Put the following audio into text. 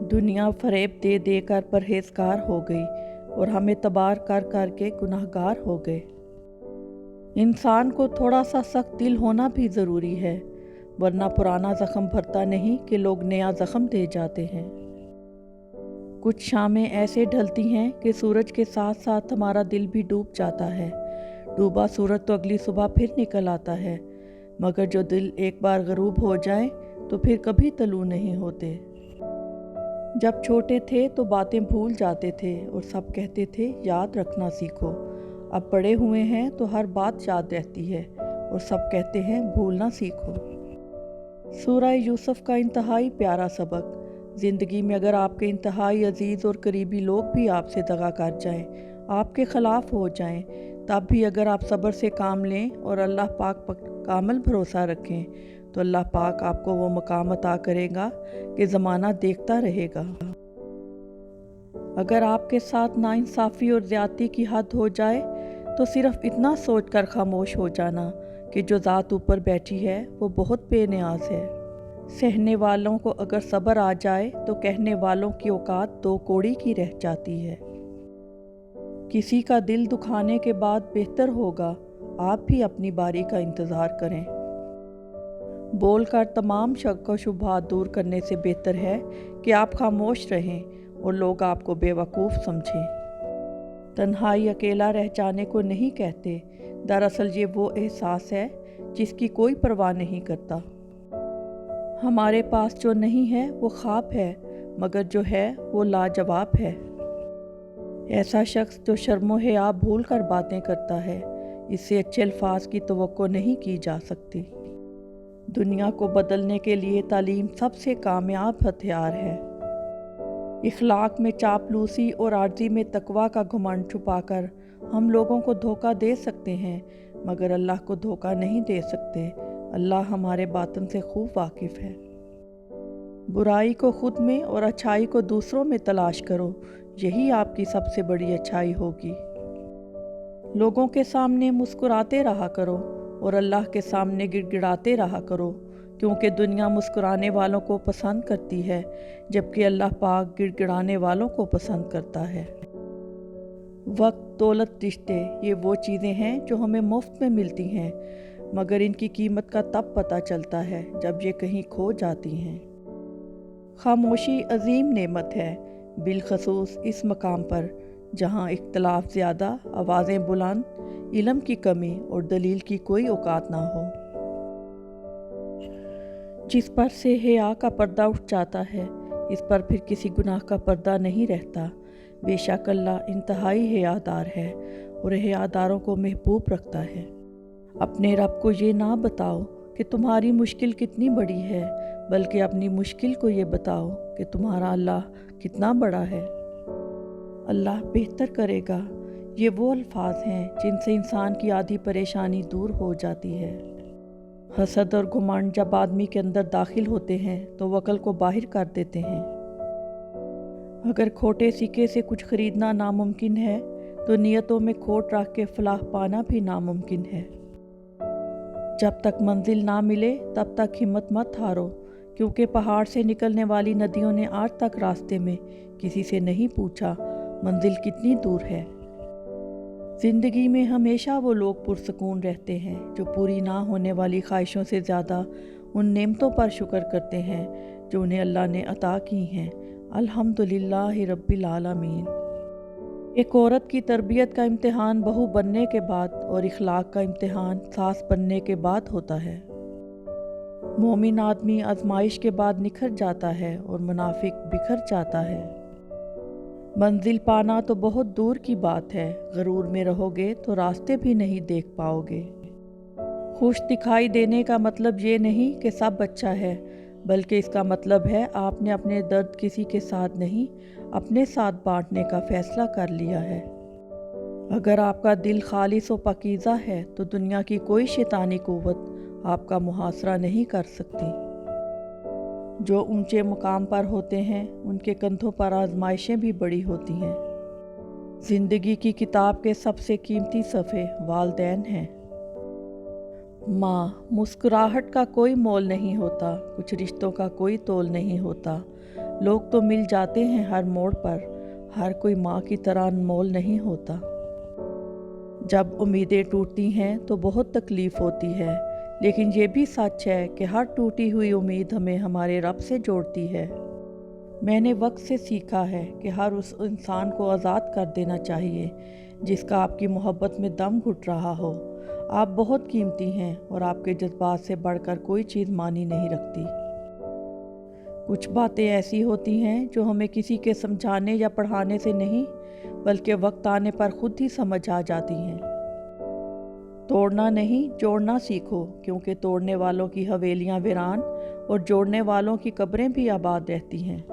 दुनिया फरेब दे दे कर परहेजगार हो गई और हमें तबार कर कर के गुनाहगार हो गए। इंसान को थोड़ा सा सख्त दिल होना भी ज़रूरी है, वरना पुराना ज़ख्म भरता नहीं कि लोग नया ज़ख्म दे जाते हैं। कुछ शामें ऐसे ढलती हैं कि सूरज के साथ साथ हमारा दिल भी डूब जाता है। डूबा सूरज तो अगली सुबह फिर निकल आता है, मगर जो दिल एक बार गरूब हो जाए तो फिर कभी तलू नहीं होते। जब छोटे थे तो बातें भूल जाते थे और सब कहते थे याद रखना सीखो। अब बड़े हुए हैं तो हर बात याद रहती है और सब कहते हैं भूलना सीखो। सूरह यूसुफ का इंतहाई प्यारा सबक। ज़िंदगी में अगर आपके इंतहाई अजीज़ और करीबी लोग भी आपसे दगा कर जाएं, आपके ख़िलाफ़ हो जाएं, तब भी अगर आप सब्र से काम लें और अल्लाह पाक पर कामिल भरोसा रखें तो अल्लाह पाक आपको वो मकाम अता करेगा कि ज़माना देखता रहेगा। अगर आपके साथ नाइंसाफ़ी और ज़्यादती की हद हो जाए तो सिर्फ़ इतना सोच कर खामोश हो जाना कि जो ज़ात ऊपर बैठी है वो बहुत बेनियाज है। सहने वालों को अगर सब्र आ जाए तो कहने वालों की औकात दो कौड़ी की रह जाती है। किसी का दिल दुखाने के बाद बेहतर होगा आप भी अपनी बारी का इंतज़ार करें। बोलकर तमाम शक व शुबहात दूर करने से बेहतर है कि आप खामोश रहें और लोग आपको बेवकूफ़ समझें। तन्हाई अकेला रह जाने को नहीं कहते, दरअसल ये वो एहसास है जिसकी कोई परवाह नहीं करता। हमारे पास जो नहीं है वो ख्वाब है, मगर जो है वो लाजवाब है। ऐसा शख्स जो शर्मो हया भूल कर बातें करता है, इससे अच्छे अल्फाज की तवक्को नहीं की जा सकती। दुनिया को बदलने के लिए तालीम सबसे कामयाब हथियार है। इखलाक में चापलूसी और आर्जी में तकवा का घमंड छुपाकर हम लोगों को धोखा दे सकते हैं, मगर अल्लाह को धोखा नहीं दे सकते। अल्लाह हमारे बातन से खूब वाकिफ़ है। बुराई को खुद में और अच्छाई को दूसरों में तलाश करो, यही आपकी सबसे बड़ी अच्छाई होगी। लोगों के सामने मुस्कुराते रहा करो और अल्लाह के सामने गिड़गिड़ाते रहा करो, क्योंकि दुनिया मुस्कुराने वालों को पसंद करती है, जबकि अल्लाह पाक गिड़गिड़ाने वालों को पसंद करता है। वक्त, दौलत, रिश्ते, ये वो चीज़ें हैं जो हमें मुफ्त में मिलती हैं, मगर इनकी कीमत का तब पता चलता है जब ये कहीं खो जाती हैं। खामोशी अजीम नेमत है, बिलखसूस इस मकाम पर जहाँ इख्तलाफ ज़्यादा, आवाज़ें बुलंद, इल्म की कमी और दलील की कोई औकात ना हो। जिस पर से हया का पर्दा उठ जाता है, इस पर फिर किसी गुनाह का पर्दा नहीं रहता। बेशक अल्लाह इंतहाई हयादार है और हयादारों को महबूब रखता है। अपने रब को ये ना बताओ कि तुम्हारी मुश्किल कितनी बड़ी है, बल्कि अपनी मुश्किल को ये बताओ कि तुम्हारा अल्लाह कितना बड़ा है। अल्लाह बेहतर करेगा, ये वो अल्फाज हैं जिनसे इंसान की आधी परेशानी दूर हो जाती है। हसद और घुमंड जब आदमी के अंदर दाखिल होते हैं तो वक़्ल को बाहर कर देते हैं। अगर खोटे सिक्के से कुछ खरीदना नामुमकिन है तो नियतों में खोट रख के फलाह पाना भी नामुमकिन है। जब तक मंजिल ना मिले तब तक हिम्मत मत हारो, क्योंकि पहाड़ से निकलने वाली नदियों ने आज तक रास्ते में किसी से नहीं पूछा मंजिल कितनी दूर है। ज़िंदगी में हमेशा वो लोग पुरसकून रहते हैं जो पूरी ना होने वाली ख्वाहिशों से ज़्यादा उन नेमतों पर शुक्र करते हैं जो उन्हें अल्लाह ने अता की हैं। अल्हम्दुलिल्लाहि रब्बिल आलमीन। एक औरत की तरबियत का इम्तिहान बहू बनने के बाद और इखलाक का इम्तिहान सास बनने के बाद होता है। मोमिन आदमी आजमाइश के बाद निखर जाता है और मुनाफिक बिखर जाता है। मंजिल पाना तो बहुत दूर की बात है, गरूर में रहोगे तो रास्ते भी नहीं देख पाओगे। खुश दिखाई देने का मतलब ये नहीं कि सब अच्छा है, बल्कि इसका मतलब है आपने अपने दर्द किसी के साथ नहीं, अपने साथ बांटने का फैसला कर लिया है। अगर आपका दिल खालिस व पाकीज़ा है तो दुनिया की कोई शैतानी कुव्वत आपका मुहासरा नहीं कर सकती। जो ऊंचे मुकाम पर होते हैं उनके कंधों पर आजमाइशें भी बड़ी होती हैं। ज़िंदगी की किताब के सबसे कीमती सफ़े वालदैन हैं। माँ, मुस्कुराहट का कोई मोल नहीं होता, कुछ रिश्तों का कोई तोल नहीं होता, लोग तो मिल जाते हैं हर मोड़ पर, हर कोई माँ की तरह अनमोल नहीं होता। जब उम्मीदें टूटती हैं तो बहुत तकलीफ़ होती है, लेकिन ये भी सच है कि हर टूटी हुई उम्मीद हमें हमारे रब से जोड़ती है। मैंने वक्त से सीखा है कि हर उस इंसान को आज़ाद कर देना चाहिए जिसका आपकी मोहब्बत में दम घुट रहा हो। आप बहुत कीमती हैं और आपके जज्बात से बढ़कर कोई चीज़ मानी नहीं रखती। कुछ बातें ऐसी होती हैं जो हमें किसी के समझाने या पढ़ाने से नहीं, बल्कि वक्त आने पर खुद ही समझ आ जाती हैं। तोड़ना नहीं, जोड़ना सीखो, क्योंकि तोड़ने वालों की हवेलियां वीरान और जोड़ने वालों की कब्रें भी आबाद रहती हैं।